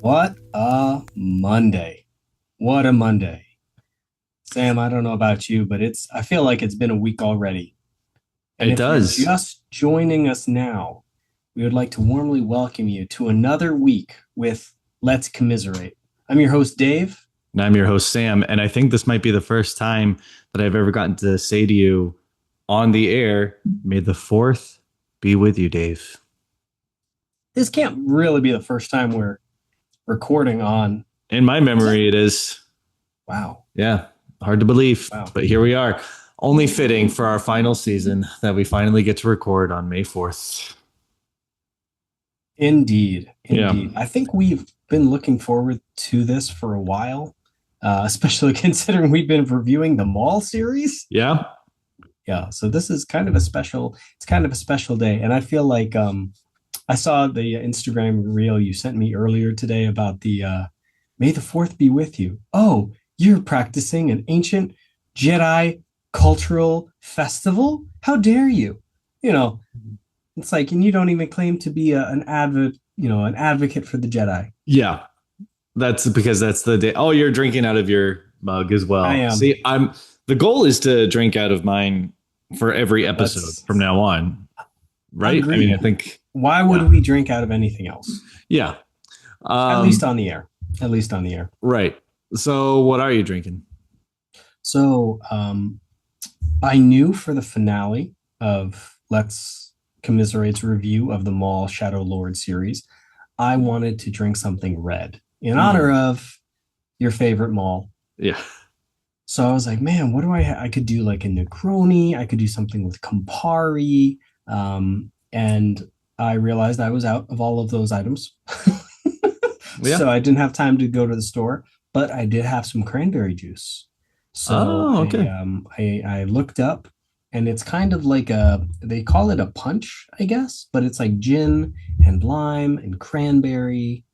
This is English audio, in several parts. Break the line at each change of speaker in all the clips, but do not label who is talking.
What a Monday. What a Monday. Sam, I don't know about you, but I feel like it's been a week already. And
It
if you're
does.
just joining us now, we would like to warmly welcome you to another week with Let's Commiserate. I'm your host, Dave.
And I'm your host, Sam. And I think this might be the first time that I've ever gotten to say to you on the air, may the fourth be with you, Dave.
This can't really be the first time we're recording on.
In my memory, it is.
Wow.
Yeah, hard to believe.
Wow.
But here we are. Only fitting for our final season that we finally get to record on May 4th.
Indeed.
Yeah.
I think we've been looking forward to this for a while, especially considering we've been reviewing the Maul series.
Yeah.
Yeah, so this is kind of a special day. And I feel like I saw the Instagram reel you sent me earlier today about the May the Fourth be with you. Oh, you're practicing an ancient Jedi cultural festival? How dare you? You know, it's like, and you don't even claim to be an advocate for the Jedi.
Yeah. That's because that's the day. Oh, you're drinking out of your mug as
I
well.
am.
See, the goal is to drink out of mine for every episode from now on. Right?
Agreed.
I mean, I think.
Why would we drink out of anything else?
Yeah.
At least on the air. At least on the air.
Right. So, what are you drinking?
So, I knew for the finale of Let's Commiserate's review of the Maul Shadow Lord series, I wanted to drink something red in honor of your favorite Maul.
Yeah.
So I was like, man, what do I could do like a Negroni. I could do something with Campari. And I realized I was out of all of those items.
Yeah.
So I didn't have time to go to the store, but I did have some cranberry juice. So
okay.
I looked up, and it's kind of like they call it a punch, I guess, but it's like gin and lime and cranberry,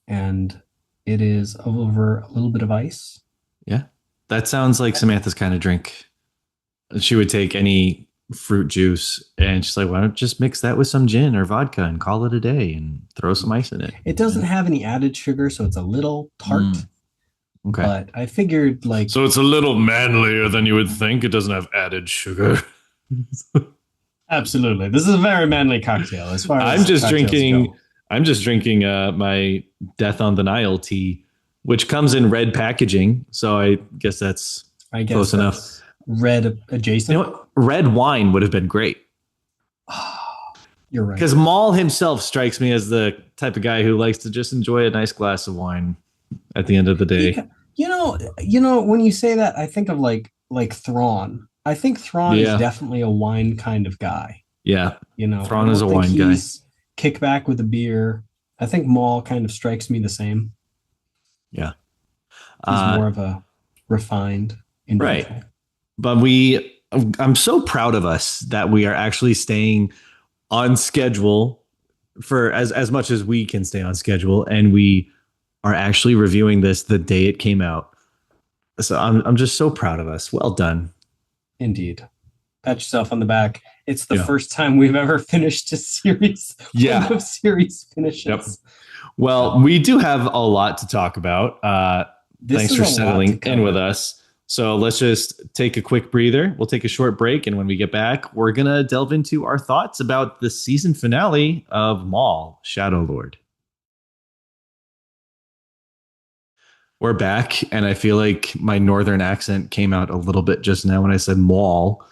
and it is over a little bit of ice.
Yeah. That sounds like Samantha's kind of drink. She would take any fruit juice and she's like, why don't you just mix that with some gin or vodka and call it a day and throw some ice in it?
It doesn't have any added sugar, so it's a little tart.
Okay.
But I figured like
So it's a little manlier than you would think. It doesn't have added sugar.
absolutely. This is a very manly cocktail as far as
I'm just
cocktails
drinking
go.
I'm just drinking my Death on the Nile tea, which comes in red packaging. So I guess that's close enough.
Red adjacent.
You know what? Red wine would have been great.
You're right.
Because Maul himself strikes me as the type of guy who likes to just enjoy a nice glass of wine at the end of the day.
You know, when you say that, I think of like Thrawn. I think Thrawn is definitely a wine kind of guy.
Yeah.
You know,
Thrawn is a wine guy.
Kick back with a beer. I think Maul kind of strikes me the same.
Yeah.
He's more of a refined individual.
Right. But I'm so proud of us that we are actually staying on schedule for as much as we can stay on schedule, and we are actually reviewing this the day it came out. So I'm just so proud of us. Well done.
Indeed. Pat yourself on the back. It's the first time we've ever finished a series.
Yeah.
Of series finishes.
Yep. Well, we do have a lot to talk about. Thanks for settling in with us. So let's just take a quick breather. We'll take a short break. And when we get back, we're going to delve into our thoughts about the season finale of Maul, Shadow Lord. We're back. And I feel like my northern accent came out a little bit just now when I said Maul.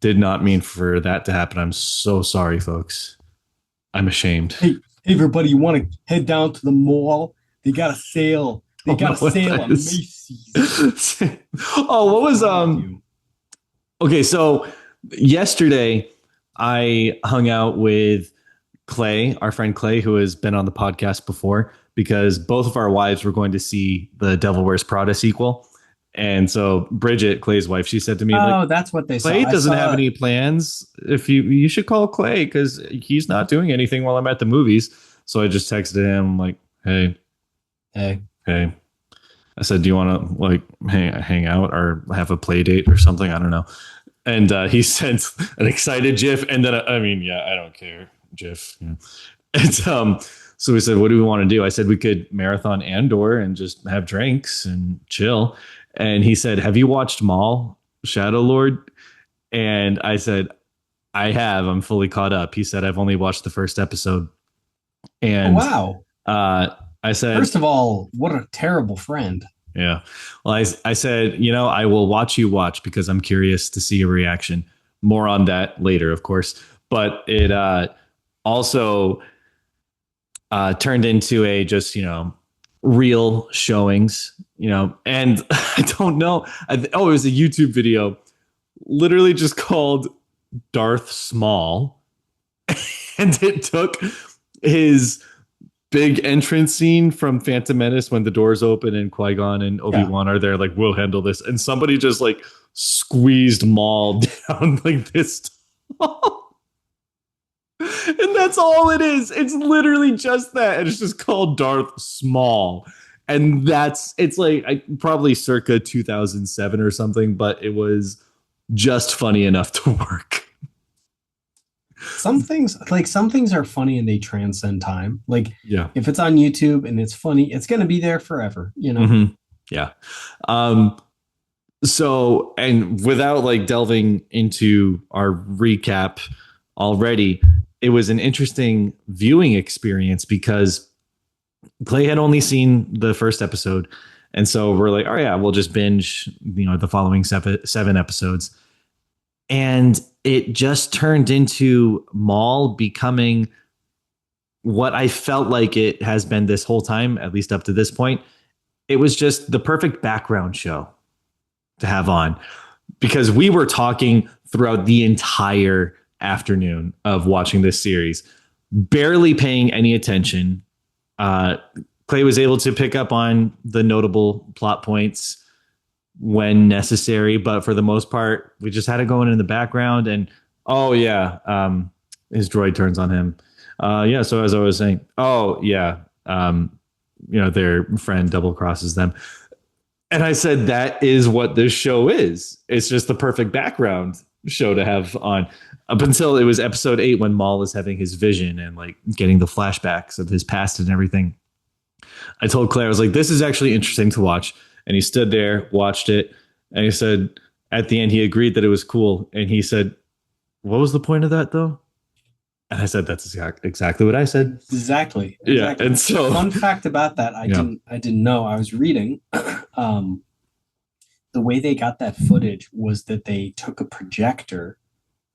Did not mean for that to happen. I'm so sorry, folks. I'm ashamed.
Hey everybody, you want to head down to the mall? They got a sale. They got a sale on Macy's.
Oh, what was okay, so yesterday I hung out with Clay, our friend Clay, who has been on the podcast before, because both of our wives were going to see the Devil Wears Prada sequel. And so Bridget, Clay's wife, she said to me,
"Oh, that's what they saw.
Clay doesn't have any plans. If you should call Clay because he's not doing anything while I'm at the movies." So I just texted him like, "Hey. I said, do you want to like hang out or have a play date or something? I don't know." And he sent an excited GIF, and then I don't care GIF. Yeah. And So we said, what do we want to do? I said we could marathon Andor and just have drinks and chill. And he said, have you watched Maul, Shadow Lord? And I said, I have. I'm fully caught up. He said, I've only watched the first episode.
Oh,
And
wow.
I said,
First of all, what a terrible friend.
yeah. Well, I said, I will watch you watch because I'm curious to see your reaction. More on that later, of course. But it also turned into a just, real showings, and I don't know. It was a YouTube video literally just called Darth Small. And it took his big entrance scene from Phantom Menace when the doors open and Qui-Gon and Obi-Wan are there, like, we'll handle this. And somebody just like squeezed Maul down like this. And that's all it is. It's literally just that. And it's just called Darth Small. And it's like probably circa 2007 or something, but it was just funny enough to work.
Some things are funny and they transcend time. Like,
yeah,
if it's on YouTube and it's funny, it's going to be there forever,
Mm-hmm. Yeah. So, and without like delving into our recap already, it was an interesting viewing experience because Clay had only seen the first episode. And so we're like, oh yeah, we'll just binge, the following seven episodes. And it just turned into Maul becoming what I felt like it has been this whole time, at least up to this point. It was just the perfect background show to have on because we were talking throughout the entire afternoon of watching this series, barely paying any attention. Clay was able to pick up on the notable plot points when necessary, but for the most part, we just had it going in the background. And his droid turns on him. So as I was saying, their friend double crosses them. And I said, that is what this show is. It's just the perfect background show to have on up until it was episode 8 when Maul is having his vision and like getting the flashbacks of his past and everything. I told Claire, I was like, this is actually interesting to watch. And he stood there, watched it. And he said, at the end, he agreed that it was cool. And he said, what was the point of that though? And I said, that's exactly what I said.
Exactly.
Yeah. And so
fun fact about that, I didn't know. I was reading the way they got that footage was that they took a projector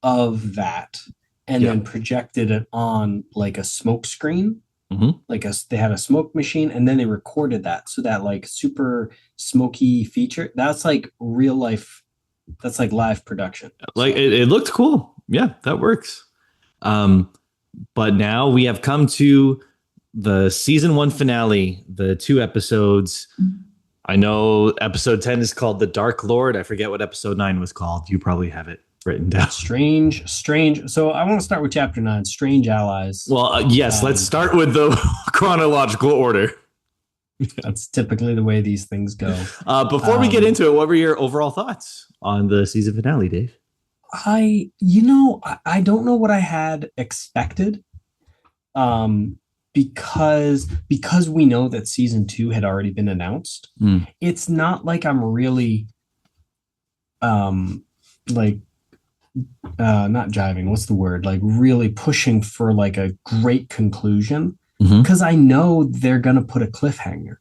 of that and then projected it on like a smoke screen.
Mm-hmm.
They had a smoke machine and then they recorded that. So that like super smoky feature, that's like real life. That's like live production.
Like it looked cool. Yeah, that works. But now we have come to the season 1 finale, the 2 episodes. I know episode 10 is called The Dark Lord. I forget what episode 9 was called. You probably have it written down.
Strange. So I want to start with chapter 9, Strange Allies.
Well, yes, let's start with the chronological order.
That's typically the way these things go.
Before we get into it, what were your overall thoughts on the season finale, Dave?
I don't know what I had expected. Because we know that season 2 had already been announced. It's not like I'm really not jiving, what's the word, like really pushing for like a great conclusion because I know they're gonna put a cliffhanger.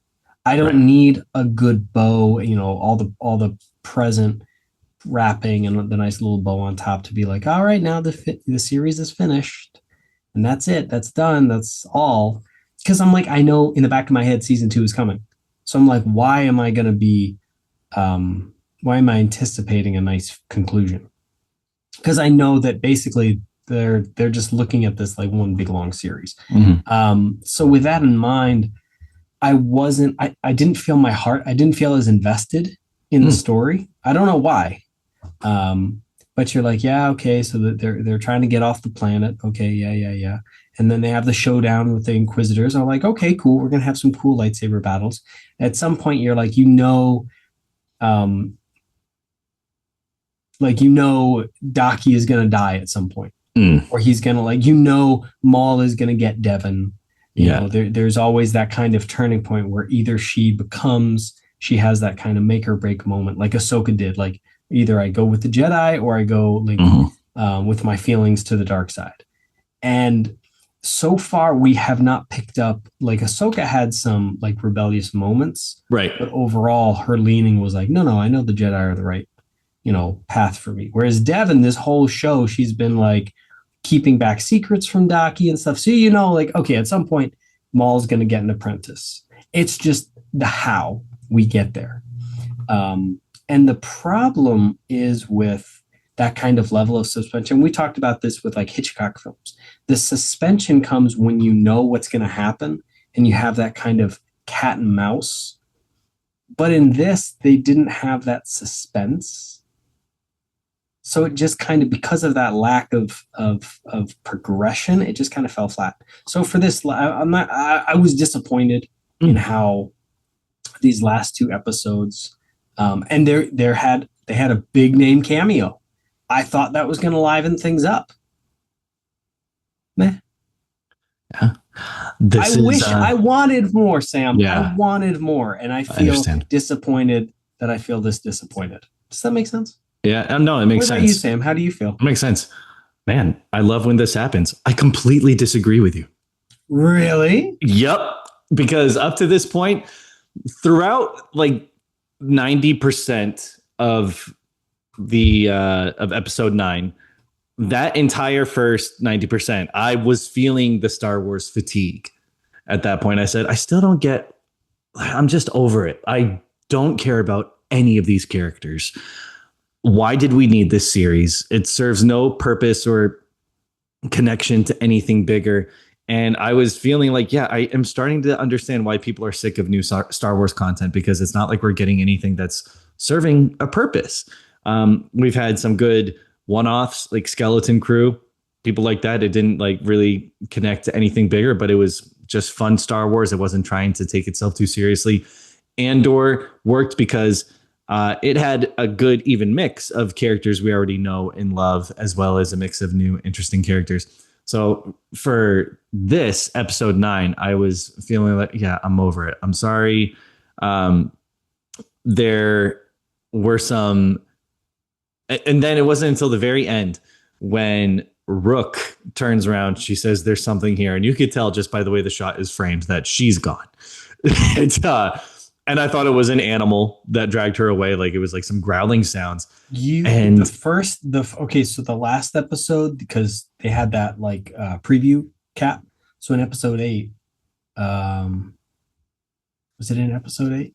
I don't need a good bow, all the present wrapping and the nice little bow on top to be like, all right, now the series is finished. And that's it. That's done. That's all. Because I'm like, I know in the back of my head, season 2 is coming. So I'm like, why am I anticipating a nice conclusion? Because I know that basically they're just looking at this like one big long series. So with that in mind, I didn't feel as invested in the story. I don't know why. But you're like, yeah, okay, so that they're trying to get off the planet. Okay, yeah. And then they have the showdown with the Inquisitors. I'm like, okay, cool. We're gonna have some cool lightsaber battles. At some point, you're like, Daki is gonna die at some point, or he's gonna Maul is gonna get Devon,
Yeah.
There's always that kind of turning point where either she has that kind of make or break moment, like Ahsoka did. Like either I go with the Jedi or I go like with my feelings to the dark side. And so far, we have not picked up like Ahsoka had some like rebellious moments,
Right.
but overall, her leaning was like, no, no, I know the Jedi are the right, path for me. Whereas Devin, this whole show, she's been like keeping back secrets from Daki and stuff. So like, okay, at some point, Maul's going to get an apprentice. It's just the how we get there. And the problem is with that kind of level of suspension. We talked about this with like Hitchcock films. The suspension comes when you know what's going to happen and you have that kind of cat and mouse. But in this, they didn't have that suspense. So it just kind of, because of that lack of progression, it just kind of fell flat. So for this, I was disappointed in how these last two episodes, and they had a big name cameo. I thought that was going to liven things up. Meh.
Yeah.
I wanted more, Sam.
Yeah.
I wanted more, and I feel disappointed that I feel this disappointed. Does that make sense?
Yeah. No, it makes sense.
What about you, Sam? How do you feel?
It makes sense. Man, I love when this happens. I completely disagree with you.
Really?
Yep. Because up to this point, throughout like 90% of the of episode 9, that entire first 90%, I was feeling the Star Wars fatigue. At that point, I said, I still don't get, I'm just over it. I don't care about any of these characters. Why did we need this series? It serves no purpose or connection to anything bigger. And I was feeling like, yeah, I am starting to understand why people are sick of new Star Wars content, because it's not like we're getting anything that's serving a purpose. We've had some good one-offs like Skeleton Crew, people like that. It didn't like really connect to anything bigger, but it was just fun Star Wars. It wasn't trying to take itself too seriously. Andor worked because it had a good even mix of characters we already know and love, as well as a mix of new interesting characters. So for this episode 9, I was feeling like, yeah, I'm over it. I'm sorry. There were some, and then it wasn't until the very end when Rook turns around, she says, there's something here. And you could tell just by the way the shot is framed that she's gone. And I thought it was an animal that dragged her away. Like it was like some growling sounds. So
the last episode, because they had that like preview cap. So in episode 8, was it in episode 8?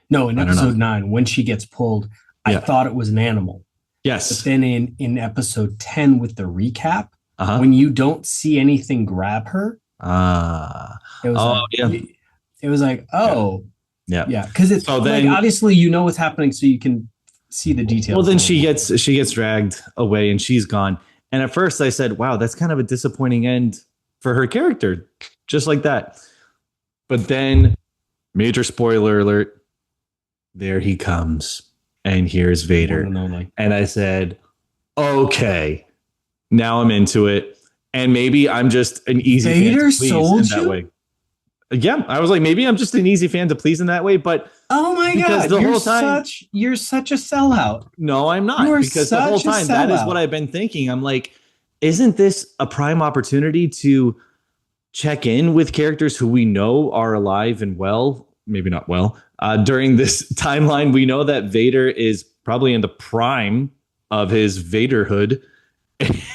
No, in episode 9, when she gets pulled, I thought it was an animal.
Yes.
But then in episode 10 with the recap, when you don't see anything grab her, it was like, oh. Yeah, because it's like obviously you know what's happening, so you can see the details.
Well, then she gets dragged away and she's gone. And at first I said, wow, that's kind of a disappointing end for her character, just like that. But then, major spoiler alert, there he comes, and here's Vader. And I said, okay, now I'm into it. And maybe I'm just an easy
Vader
fan to please in that way. Yeah, I was like, maybe I'm just an easy fan to please in that way, but
oh my god, you're such a sellout.
No, I'm not, because the whole time that is what I've been thinking. I'm like, isn't this a prime opportunity to check in with characters who we know are alive and well, maybe not well, during this timeline? We know that Vader is probably in the prime of his Vaderhood.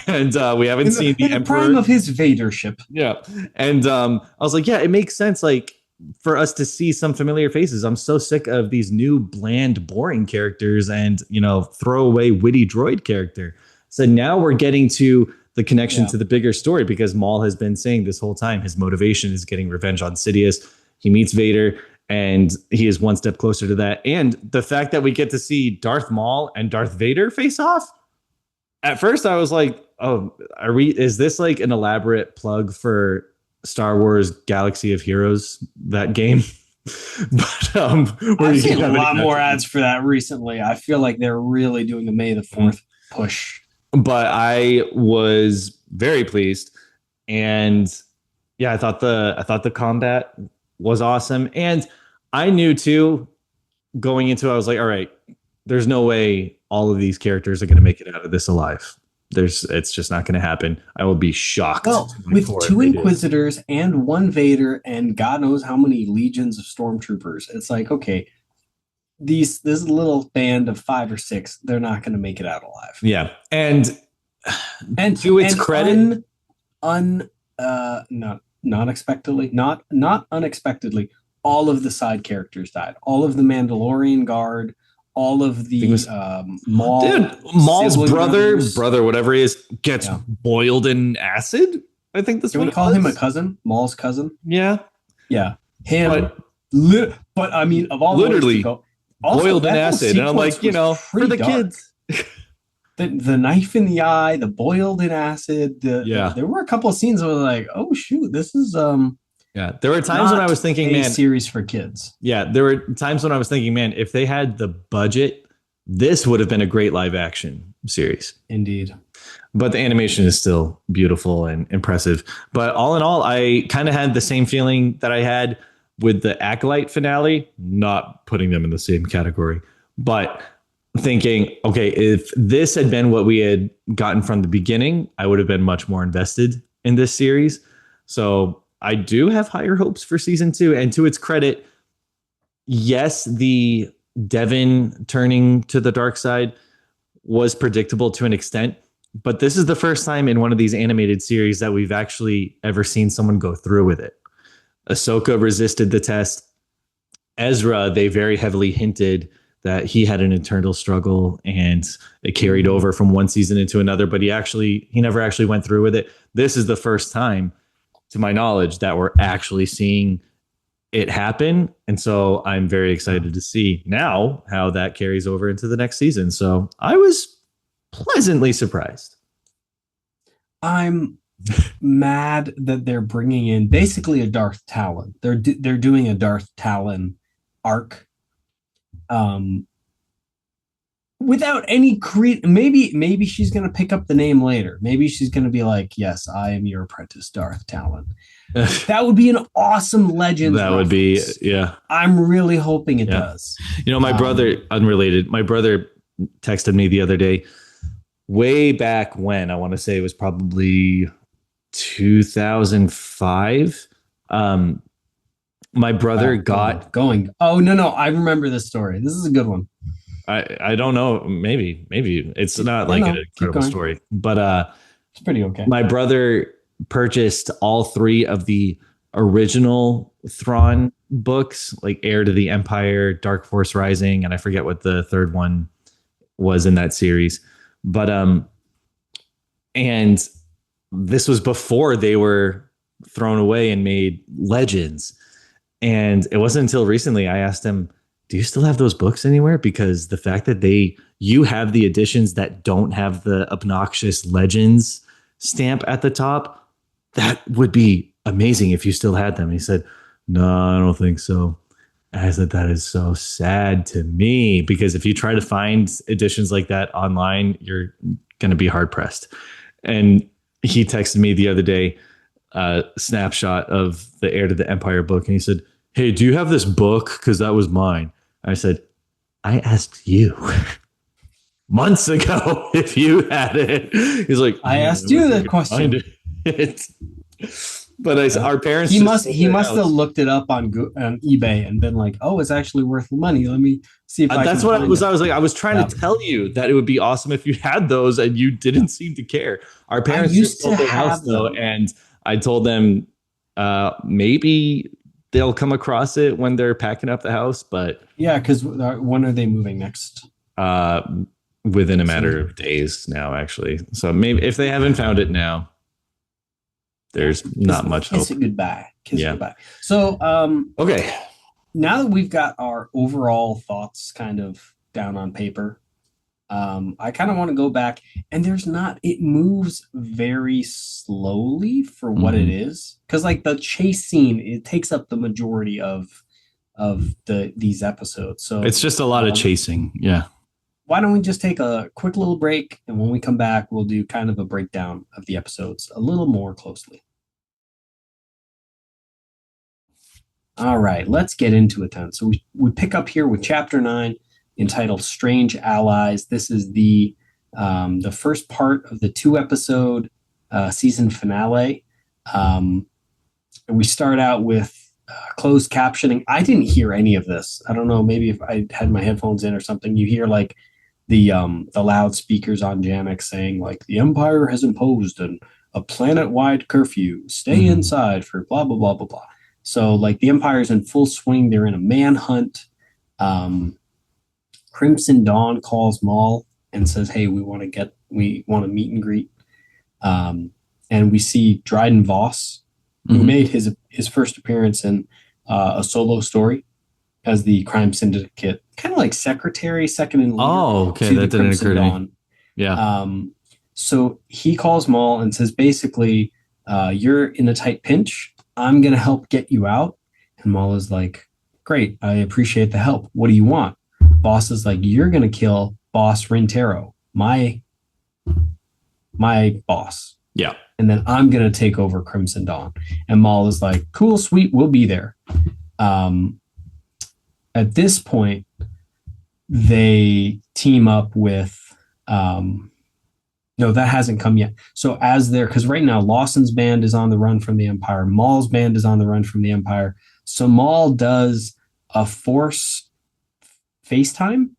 And we haven't seen the Emperor.
Prime of his Vadership.
Yeah. And I was like, yeah, it makes sense, like, for us to see some familiar faces. I'm so sick of these new bland, boring characters and, throwaway witty droid character. So now we're getting to the connection to the bigger story, because Maul has been saying this whole time his motivation is getting revenge on Sidious. He meets Vader and he is one step closer to that. And the fact that we get to see Darth Maul and Darth Vader face off. At first, I was like, "Oh, is this like an elaborate plug for Star Wars Galaxy of Heroes, that game?" But
I've seen a lot more ads for that recently. I feel like they're really doing a May the 4th push.
But I was very pleased, and Yeah, I thought the combat was awesome, and I knew too going into it, I was like, all right, there's no way all of these characters are going to make it out of this alive. It's just not going to happen. I will be shocked
Well,
to my
with
core if
two
they do.
Inquisitors and one Vader and God knows how many legions of stormtroopers, it's like, okay, this little band of 5 or 6, they're not going to make it out alive.
Yeah, and
And
to its
and
credit,
not unexpectedly, not unexpectedly, all of the side characters died. All of the Mandalorian guard, all of
it
the
was
Maul
dude, Maul's
sibling brothers.
brother, whatever he is, gets
Yeah,
boiled in acid. I think that's
you
what
want to
it
call him a
was.
cousin? Maul's cousin?
Yeah,
Yeah, him.
but
But I mean, of all the ways to
literally
go. Also,
boiled in
that whole
acid, and I'm
sequence
like, you
was
know, for
pretty
the
dark.
kids.
The knife in the eye, the boiled in acid.
Yeah,
There were a couple of scenes where like, oh shoot, this is
yeah. There were times when I
not
was thinking,
a
man,
series for kids.
yeah, there were times when I was thinking, man, if they had the budget, this would have been a great live action series.
Indeed.
But the animation is still beautiful and impressive. But all in all, I kind of had the same feeling that I had with the Acolyte finale, not putting them in the same category, but thinking, okay, if this had been what we had gotten from the beginning, I would have been much more invested in this series. So I do have higher hopes for season 2. And to its credit, yes, the Devin turning to the dark side was predictable to an extent, but this is the first time in one of these animated series that we've actually ever seen someone go through with it. Ahsoka resisted the test. Ezra, they very heavily hinted that he had an internal struggle and it carried over from one season into another, but he never actually went through with it. This is the first time, to my knowledge, that we're actually seeing it happen. And so I'm very excited to see now how that carries over into the next season. So I was pleasantly surprised.
I'm mad that they're bringing in basically a Darth Talon. They're doing a Darth Talon arc, um, without any maybe she's gonna pick up the name later. Maybe she's gonna be like, "Yes, I am your apprentice, Darth Talon." That would be an awesome Legends.
That would be,
reference.
yeah.
I'm really hoping it
Yeah.
does.
You know, my brother, unrelated, my brother texted me the other day, way back when, I want to say it was probably 2005. My brother got
going. Oh no, I remember this story. This is a good one.
I don't know, maybe it's not like an incredible story, but
it's pretty okay.
My brother purchased all 3 of the original Thrawn books, like Heir to the Empire, Dark Force Rising, and I forget what the third one was in that series. But and this was before they were thrown away and made Legends. And it wasn't until recently I asked him, do you still have those books anywhere? Because the fact that you have the editions that don't have the obnoxious Legends stamp at the top, that would be amazing if you still had them. And he said, no, I don't think so. And I said, that is so sad to me, because if you try to find editions like that online, you're going to be hard pressed. And he texted me the other day a snapshot of the Heir to the Empire book. And he said, hey, do you have this book? Because that was mine. I said, I asked you months ago if you had it. He's like,
I asked you that question.
But our parents,
he must have looked it up on eBay and been like, oh, it's actually worth money. Let me see if
that's what I was. I was like, I was trying to tell you that it would be awesome if you had those, and you didn't seem to care. Our parents
used to
their house though, and I told them maybe they'll come across it when they're packing up the house. But
yeah, because when are they moving next?
Within a matter of days now, actually. So maybe if they haven't found it now, there's not much hope.
Kiss it goodbye. Kiss it goodbye. So
okay.
Now that we've got our overall thoughts kind of down on paper, I kind of want to go back, and it moves very slowly for what it is. Because like the chase scene, it takes up the majority of these episodes. So
it's just a lot of chasing. Yeah.
Why don't we just take a quick little break, and when we come back, we'll do kind of a breakdown of the episodes a little more closely. All right, let's get into it then. So we pick up here with chapter 9 entitled Strange Allies. This is the first part of the 2 episode season finale. We start out with closed captioning. I didn't hear any of this. I don't know, maybe if I had my headphones in or something, you hear like the loudspeakers on Jamek saying like the Empire has imposed a planet-wide curfew. Stay inside for blah blah blah blah blah. So like the Empire's in full swing. They're in a manhunt. Crimson Dawn calls Maul and says, "Hey, we want to meet and greet." And we see Dryden Voss, who made his first appearance in a solo story as the crime syndicate, kind of like secretary, second in leader.
Oh, okay, that didn't occur to me. Yeah.
So he calls Maul and says, basically, you're in a tight pinch. I'm going to help get you out. And Maul is like, great, I appreciate the help. What do you want? Boss is like, you're going to kill Boss Rintero, my boss.
Yeah.
And then I'm going to take over Crimson Dawn. And Maul is like, cool, sweet, we'll be there. At this point, they team up with, no, that hasn't come yet. So because right now Lawson's band is on the run from the Empire. Maul's band is on the run from the Empire. So Maul does a force FaceTime.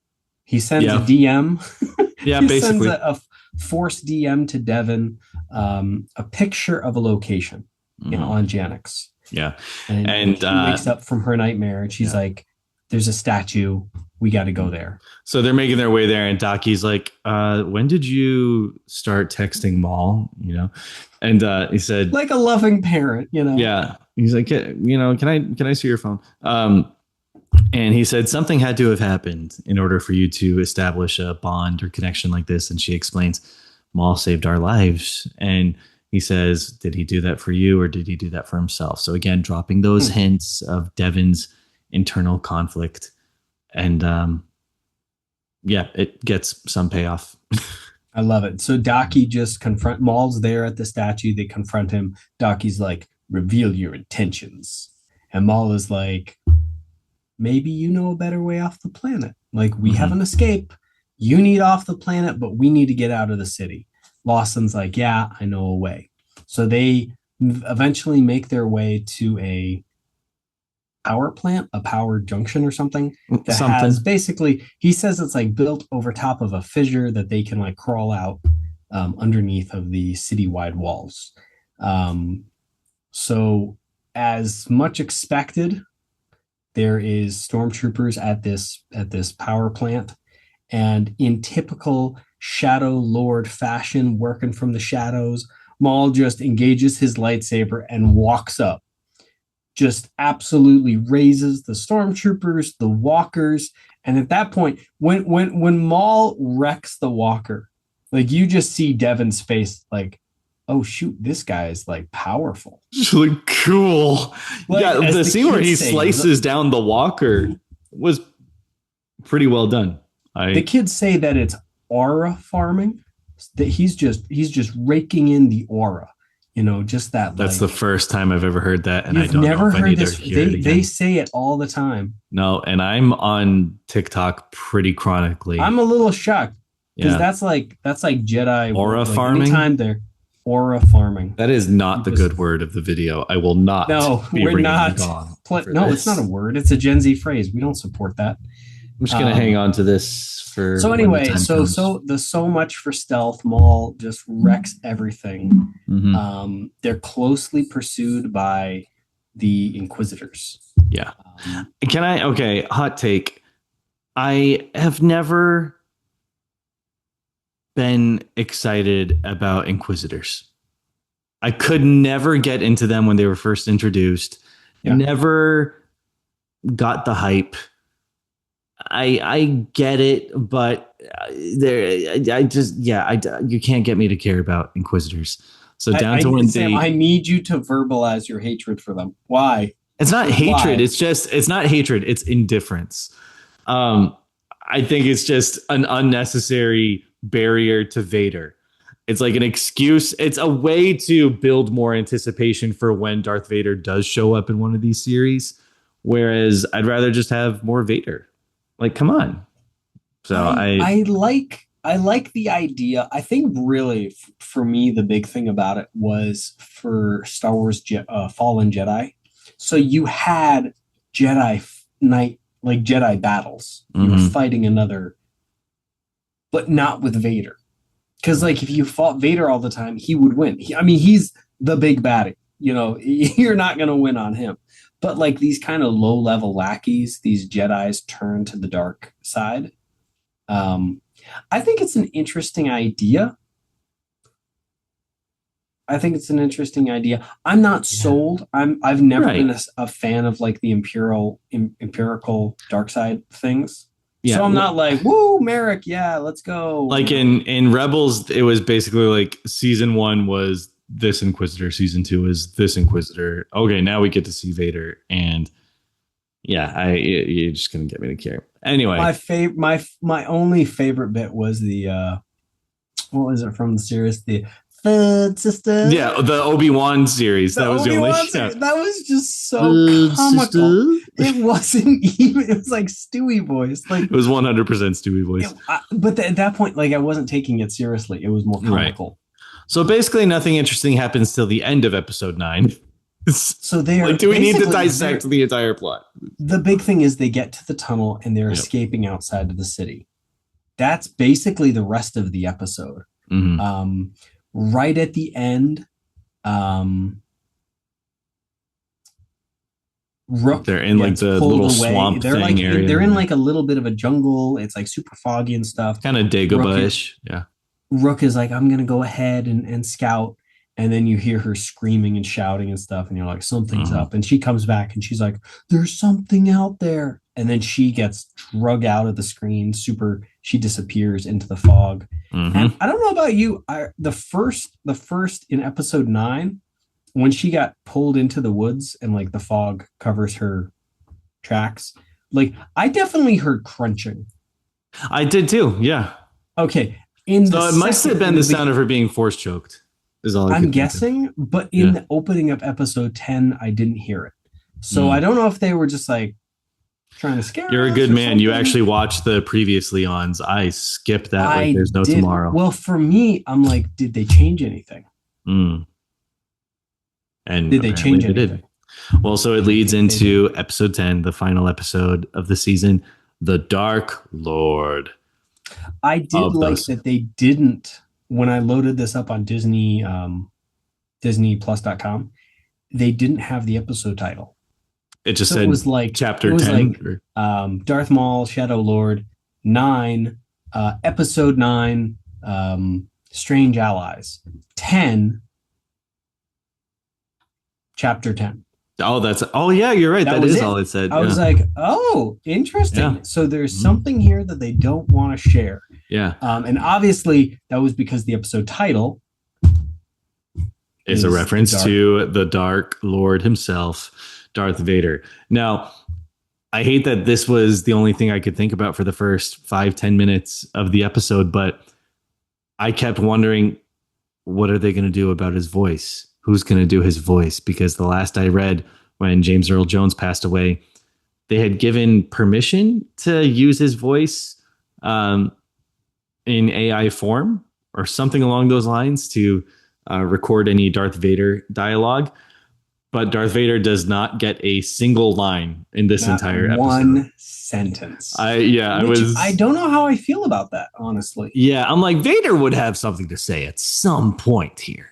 He sends a DM.
Yeah,
he
basically.
Sends a force DM to Devin, a picture of a location on Janix.
Yeah.
And she wakes up from her nightmare and she's like, there's a statue. We got to go there.
So they're making their way there. And Daki's like, when did you start texting Maul? And he said,
like a loving parent,
Yeah. He's like, can I see your phone? And he said something had to have happened in order for you to establish a bond or connection like this. And she explains, Maul saved our lives. And he says, did he do that for you or did he do that for himself? So again, dropping those hints of Devin's internal conflict. And it gets some payoff.
I love it. So Daki just Maul's there at the statue. They confront him. Daki's like, reveal your intentions. And Maul is like, maybe you know a better way off the planet. Like, we have an escape. You need off the planet, but we need to get out of the city. Lawson's like, yeah, I know a way. So they eventually make their way to a power plant, a power junction or something that has basically, he says it's like built over top of a fissure that they can like crawl out underneath of the citywide walls. So as much expected, there is stormtroopers at this power plant, and in typical Shadow Lord fashion, working from the shadows, Maul just engages his lightsaber and walks up. Just absolutely raises the stormtroopers, the walkers, and at that point, when Maul wrecks the walker, like you just see Devin's face, like, oh shoot, this guy is like powerful.
It's really cool. Like, yeah, the scene where he slices down the walker was pretty well done.
The kids say that it's aura farming. That he's just raking in the aura. Just that.
That's the first time I've ever heard that, and I don't
never
know if
heard
I need
this.
to hear it again.
They say it all the time.
No, and I'm on TikTok pretty chronically.
I'm a little shocked because that's like Jedi
aura farming.
Anytime they're aura farming.
That is not the good word of the video. I will not.
No, we're not. No, it's not a word. It's a Gen Z phrase. We don't support that.
I'm just gonna hang on to this for.
So anyway, so much for stealth. Maul just wrecks everything. They're closely pursued by the Inquisitors.
Yeah. Hot take. I have never been excited about Inquisitors. I could never get into them when they were first introduced. Yeah. Never got the hype. I get it, but you can't get me to care about Inquisitors. So I
need you to verbalize your hatred for them. Why?
It's not hatred. It's not hatred. It's indifference. I think it's just an unnecessary barrier to Vader. It's like an excuse. It's a way to build more anticipation for when Darth Vader does show up in one of these series, whereas I'd rather just have more Vader. Like, come on. So
I like the idea. I think really for me the big thing about it was for Star Wars Fallen Jedi. So you had Knight, like Jedi battles. You were fighting another, but not with Vader. Because like if you fought Vader all the time, he would win. I mean, he's the big baddie. You know, you're not going to win on him. But like these kind of low level lackeys, these Jedi's turn to the dark side. I think it's an interesting idea. I'm not sold. I've never been a fan of like the empirical dark side things. Yeah. So I'm not like, woo, Merrick, yeah, let's go.
Like in Rebels, it was basically like season 1 was this Inquisitor, season 2 is this Inquisitor. Okay, now we get to see Vader, and yeah, you're just gonna get me to care. Anyway,
my only favorite bit was the what was it from the series? The Third Sister.
Yeah, the Obi-Wan series. That was the only
series. That was just so comical. It wasn't even. It was like Stewie voice. Like
it was 100% Stewie voice.
But at that point, like I wasn't taking it seriously. It was more comical. Right.
So basically, nothing interesting happens till the end of episode 9.
So they are.
Like, do we need to dissect the entire plot?
The big thing is they get to the tunnel and they're escaping outside of the city. That's basically the rest of the episode. Mm-hmm. Right at the end, Rook.
They're in like the little away. Swamp
they're
thing
like,
area.
They're in like a little bit of a jungle. It's like super foggy and stuff.
Kind of Dagobah-ish. Yeah.
Rook is like, I'm going to go ahead and scout. And then you hear her screaming and shouting and stuff. And you're like, something's up. And she comes back and she's like, there's something out there. And then she gets drug out of the screen. She disappears into the fog. And I don't know about you. The first in episode 9, when she got pulled into the woods and like the fog covers her tracks, like I definitely heard crunching.
I did too. Yeah.
Okay.
So it must have been the sound of her being force choked. Is all I'm
guessing, but in the opening of episode 10, I didn't hear it. So I don't know if they were just like trying to scare.
You're a good man. You actually watched the previously ons. I skipped that like there's no tomorrow.
Well, for me, I'm like, did they change anything?
And
did they change anything?
Did. Well, so it leads into episode 10, the final episode of the season, The Dark Lord.
I did like that they didn't. When I loaded this up on Disney, DisneyPlus.com, they didn't have the episode title.
It just said it was like chapter 10.
Like, Darth Maul, Shadow Lord, 9, episode 9, Strange Allies, 10, chapter 10.
Oh yeah, you're right. That is all it said.
I was like, oh, interesting. Yeah. So there's something here that they don't want to share.
Yeah.
And obviously that was because the episode title
is a reference to the Dark Lord himself, Darth Vader. Now, I hate that this was the only thing I could think about for the first 5-10 minutes of the episode, but I kept wondering, what are they going to do about his voice? Who's going to do his voice? Because the last I read, when James Earl Jones passed away, they had given permission to use his voice in AI form or something along those lines to record any Darth Vader dialogue. But Darth Vader does not get a single line in this entire episode.
One sentence. I
don't
know how I feel about that, honestly.
Yeah, I'm like, Vader would have something to say at some point here.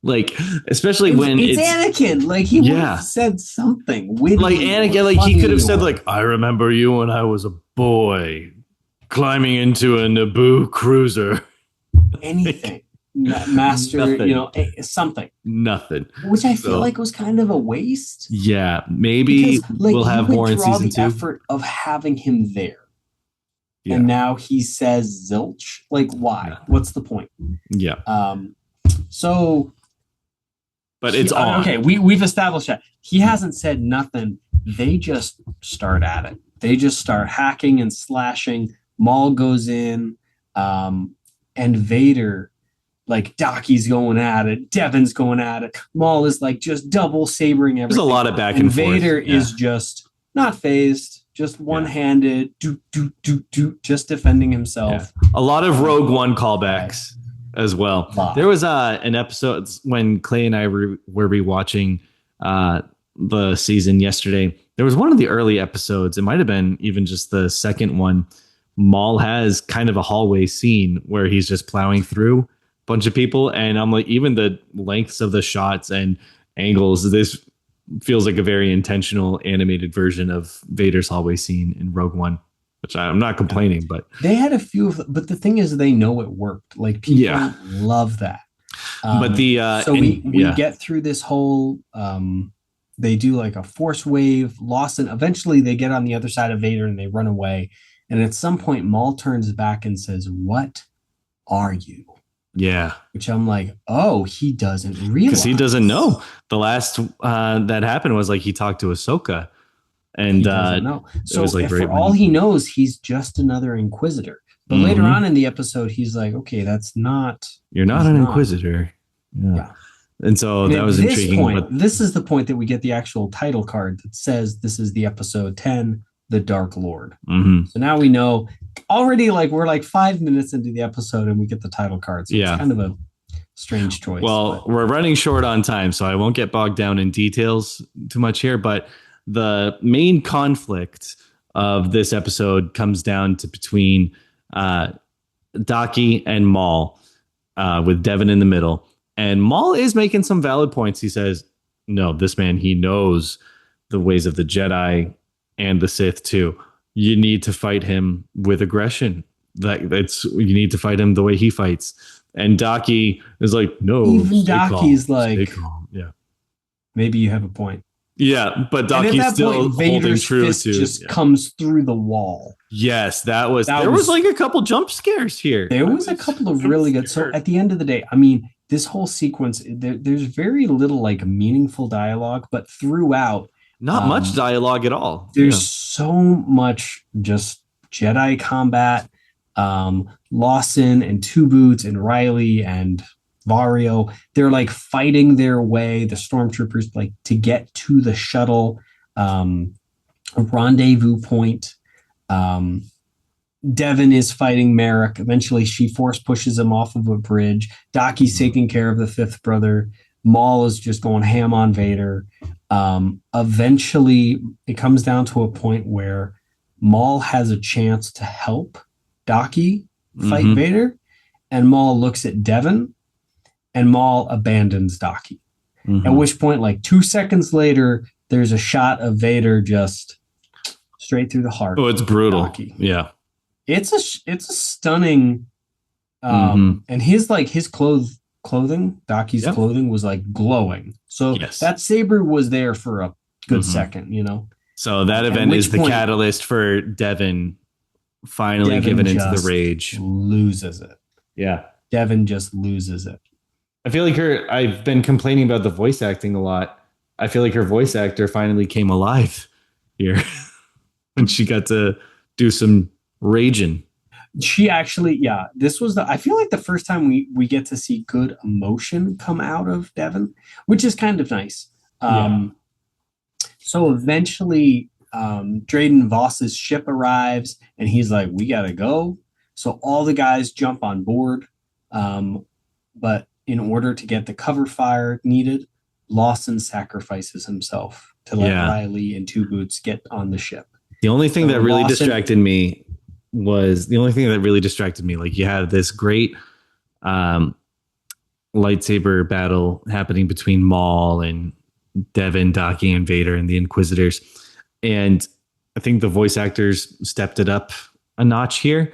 Like, especially when
it's Anakin. Like, he would have said something.
Like, Anakin, like, he could have said, like, I remember you when I was a boy climbing into a Naboo cruiser.
Anything. Master,
nothing.
Something.
Nothing.
Which I feel like was kind of a waste.
Yeah, maybe we'll have more in season 2.
Effort of having him there. Yeah. And now he says zilch. Like, why? Yeah. What's the point?
Yeah. But it's on.
Okay, we've established that. He hasn't said nothing. They just start at it. They just start hacking and slashing. Maul goes in, and Vader, like, Docky's going at it. Devin's going at it. Maul is like just double sabering everything.
There's a lot of back and forth.
Vader is just not phased, just
Yeah.
one-handed, just defending
Yeah.
himself.
A lot of Rogue One
Right.
callbacks as well.
Lot.
There was an episode when Clay and I were rewatching the season yesterday. There was one of the early episodes. It might have been even just the second one. Maul has kind of a hallway scene where he's just plowing through a bunch of people. And I'm like, even the lengths of the shots and angles, this feels like a very intentional animated version of Vader's hallway scene in Rogue One, which I'm not complaining, but
they had a few of, but the thing is, they know it worked. Like people love that.
But the
so we get through this whole. They do like a force wave, Lawson. Eventually, they get on the other side of Vader and they run away. And at some point, Maul turns back and says, "What are you?"
Yeah.
Which I'm like, oh, he doesn't realize.
Because he doesn't know. The last that happened was like he talked to Ahsoka. And
he doesn't know. So
like
for all he knows, he's just another Inquisitor. But later on in the episode, he's like, okay, that's not.
You're not an Inquisitor. Yeah. And so that was intriguing.
Point, this is the point that we get the actual title card that says this is the episode 10, The Dark Lord. So now we know already, like we're like 5 minutes into the episode and we get the title card. So it's kind of a strange choice.
Well, we're running short on time, so I won't get bogged down in details too much here. But the main conflict of this episode comes down to between Daki and Maul, with Devin in the middle. And Maul is making some valid points. He says, no, this man, he knows the ways of the Jedi and the Sith too. You need to fight him with aggression. You need to fight him the way he fights. And Daki is like, no.
Even Daki's like,
yeah,
maybe you have a point.
Yeah, but Daki's still holding true to.
Just comes through the wall.
Yes, there was like a couple jump scares here.
There was a couple of really good. So at the end of the day, I mean, this whole sequence, there's very little like meaningful dialogue, but throughout,
not much dialogue at all.
There's so much just Jedi combat. Lawson and Two Boots and Riley and Vario, they're like fighting their way, the stormtroopers, like to get to the shuttle rendezvous point. Devin is fighting Merrick. Eventually she force pushes him off of a bridge. Daki's taking care of the fifth brother. Maul is just going ham on Vader. Eventually it comes down to a point where Maul has a chance to help Daki fight Vader, and Maul looks at Devin, and Maul abandons Daki. At which point, like 2 seconds later, there's a shot of Vader just straight through the heart.
Oh, it's brutal. Daki. Yeah,
it's a stunning. And his clothing, Daki's clothing was like glowing. So that saber was there for a good second, you know.
So that event is the catalyst for Devin finally giving into the rage.
Loses it.
Yeah.
Devin just loses it.
I feel like I've been complaining about the voice acting a lot. I feel like her voice actor finally came alive here when she got to do some raging.
She actually, this was I feel like the first time we get to see good emotion come out of Devin, which is kind of nice. So eventually, Drayden Voss's ship arrives, and he's like, "We gotta go." So all the guys jump on board, but in order to get the cover fire needed, Lawson sacrifices himself to let Riley and Two Boots get on the ship.
The only thing that really distracted me like you had this great lightsaber battle happening between Maul and Devin, Daki, and Vader and the Inquisitors. And I think the voice actors stepped it up a notch here.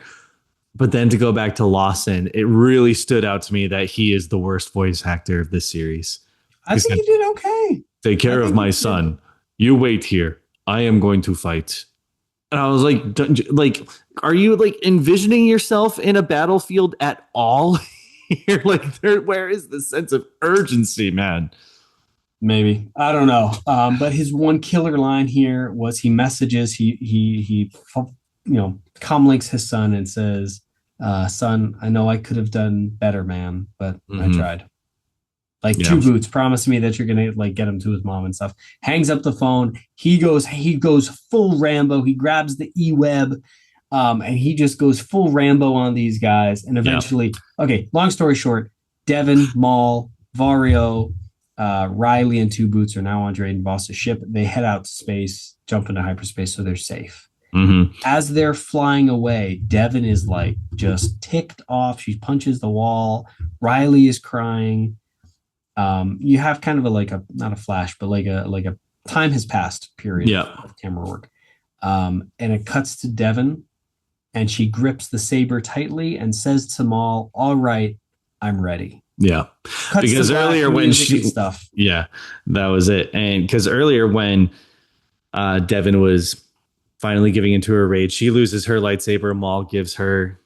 But then to go back to Lawson, it really stood out to me that he is the worst voice actor of this series.
I think he did okay.
Take care of my son. You wait here. I am going to fight. And I was like, are you like envisioning yourself in a battlefield at all here? Where is the sense of urgency, man?
Maybe. I don't know. But his one killer line here was he messages, he comlinks his son and says, son, I know I could have done better, man, but I tried. Like
Yeah.
Two Boots, promise me that you're gonna like get him to his mom and stuff. Hangs up the phone. He goes full Rambo. He grabs the e-web, and he just goes full Rambo on these guys. And
Yeah.
eventually, okay, long story short, Devin, Maul, Vario, Riley, and Two Boots are now on Drayden Voss's ship. They head out to space, jump into hyperspace, so they're safe.
Mm-hmm.
As they're flying away, Devin is like just ticked off. She punches the wall. Riley is crying. You have kind of not a flash, but like a time has passed period of camera work. And it cuts to Devin, and she grips the saber tightly and says to Maul, "All right, I'm ready."
Yeah.
Cuts
because earlier when she
stuff.
Yeah, that was it. And because earlier when Devin was finally giving into her rage, she loses her lightsaber. Maul gives her,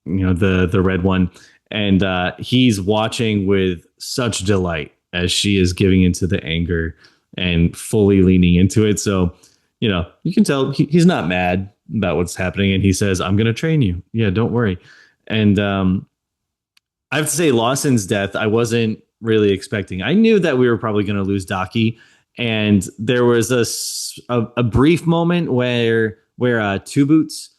the red one, and he's watching with such delight as she is giving into the anger and fully leaning into it. So, you can tell he's not mad about what's happening, and he says, "I'm going to train you. Yeah, don't worry." And I have to say, Lawson's death, I wasn't really expecting. I knew that we were probably going to lose Daki, and there was a brief moment where Two Boots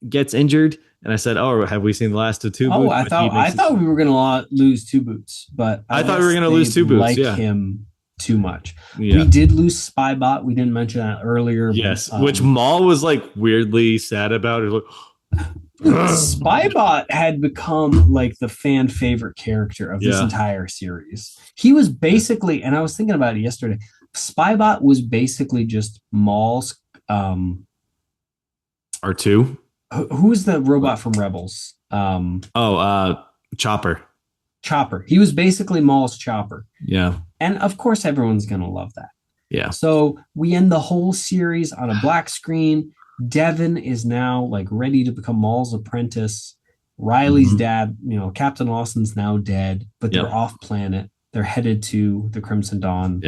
gets injured, and I said, "Oh, have we seen the last of Two Boots?"
Oh, I thought we were going to lose Two Boots, but
I thought we were going to lose Two Boots.
Like him too much.
Yeah.
We did lose Spybot. We didn't mention that earlier.
Yes,
but,
which Maul was like weirdly sad about. Like,
Spybot had become like the fan favorite character of this entire series. He was basically, and I was thinking about it yesterday, Spybot was basically just Maul's
R2.
Who was the robot from Rebels?
Chopper.
Chopper. He was basically Maul's Chopper.
Yeah.
And of course everyone's gonna love that.
Yeah.
So we end the whole series on a black screen. Devin is now like ready to become Maul's apprentice. Riley's dad, Captain Lawson's now dead, but they're off planet. They're headed to the Crimson Dawn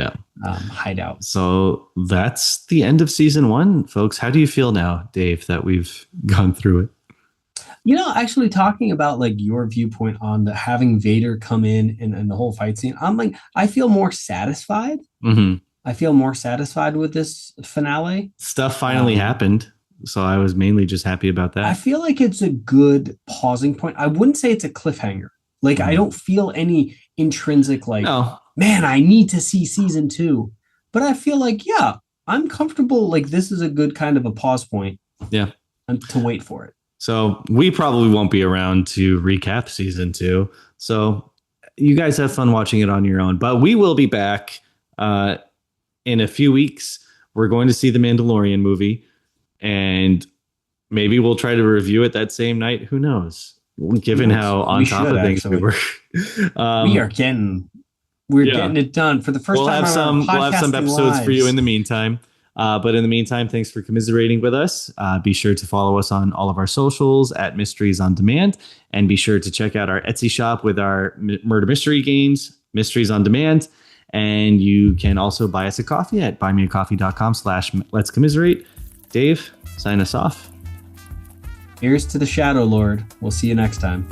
hideout.
So that's the end of season 1, folks. How do you feel now, Dave, that we've gone through it?
Actually talking about like your viewpoint on having Vader come in and the whole fight scene, I'm like, I feel more satisfied.
Mm-hmm.
I feel more satisfied with this finale.
Stuff finally happened. So I was mainly just happy about that.
I feel like it's a good pausing point. I wouldn't say it's a cliffhanger. Like, I don't feel any intrinsic, like, man, I need to see season 2. But I feel like, yeah, I'm comfortable. Like, this is a good kind of a pause point.
Yeah.
To wait for it.
So we probably won't be around to recap season 2. So you guys have fun watching it on your own. But we will be back in a few weeks. We're going to see the Mandalorian movie. And maybe we'll try to review it that same night. Who knows? Given how on top of things we were.
We're getting it done for the first time.
We'll have some episodes for you in the meantime. But in the meantime, thanks for commiserating with us. Be sure to follow us on all of our socials at Mysteries on Demand. And be sure to check out our Etsy shop with our murder mystery games, Mysteries on Demand. And you can also buy us a coffee at buymeacoffee.com/Let's Commiserate. Dave, sign us off.
Here's to the Shadow Lord. We'll see you next time.